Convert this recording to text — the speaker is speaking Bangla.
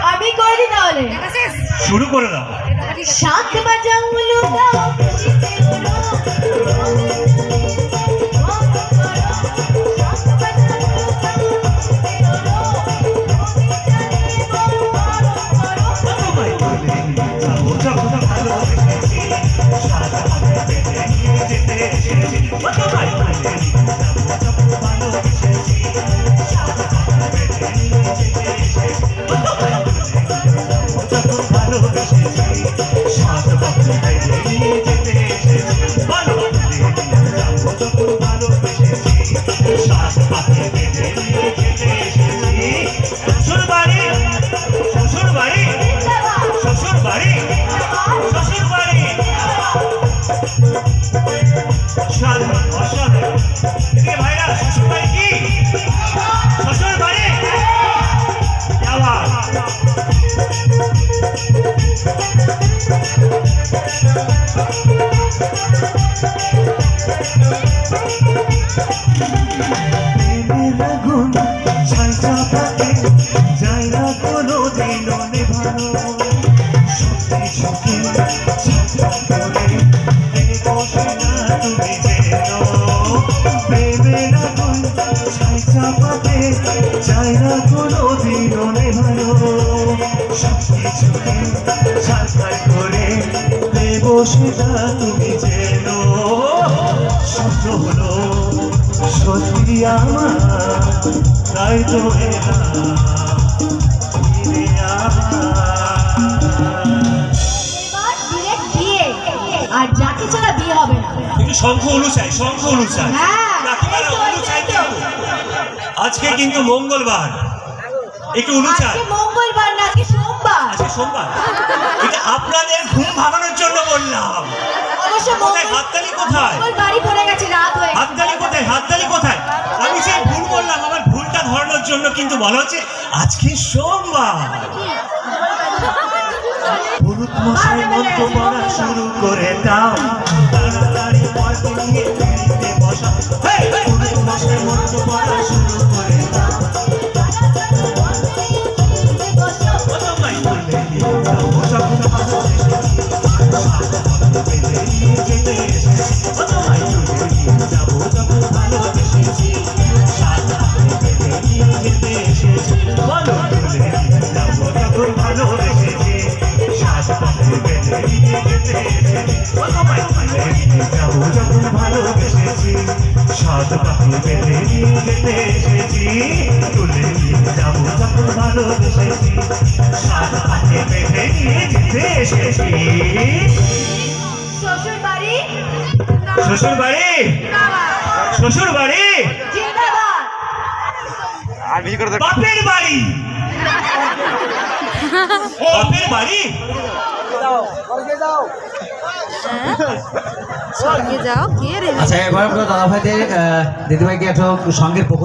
আমি করে দিই তাহলে শুরু করে দাও। শাক বাজাও লুকা তুমি যেন সত্য হলো সত্যি আমার তাই তো আর যাকে ছাড়া বিয়ে হবে না। কিন্তু শঙ্খ অনুচাই আজকে কিন্তু মঙ্গলবার, একটু অনুচাই। মঙ্গলবার নাকি সোমবার? আজকে সোমবার। এটা আপনাদের ঘুম ভাঙানোর জন্য বললাম। কোথায় হাততালি? কোথায় বাড়ি পড়ে গেছে, রাত হয়ে হাততালি? কোথায় হাততালি? কোথায়? আমি সেই ভুল বললাম, আমার ভুলটা ধরানোর জন্য কিন্তু বলা হচ্ছে আজকে সোমবার। পুরুত মশাই মন্ত্র পড়া শুরু করে দাও, তাড়াতাড়ি পড়তে নিয়ে ফিরিতে বসা। পুরুত মশাই মন্ত্র পড়া শুরু করে দাও, শ্বশুর বাড়ি বাপের বাড়ি সঙ্গে যাও কে রে আচ্ছা এবার দাদা ভাইদের দিদিভাইকে একটু সঙ্গের পক্ষ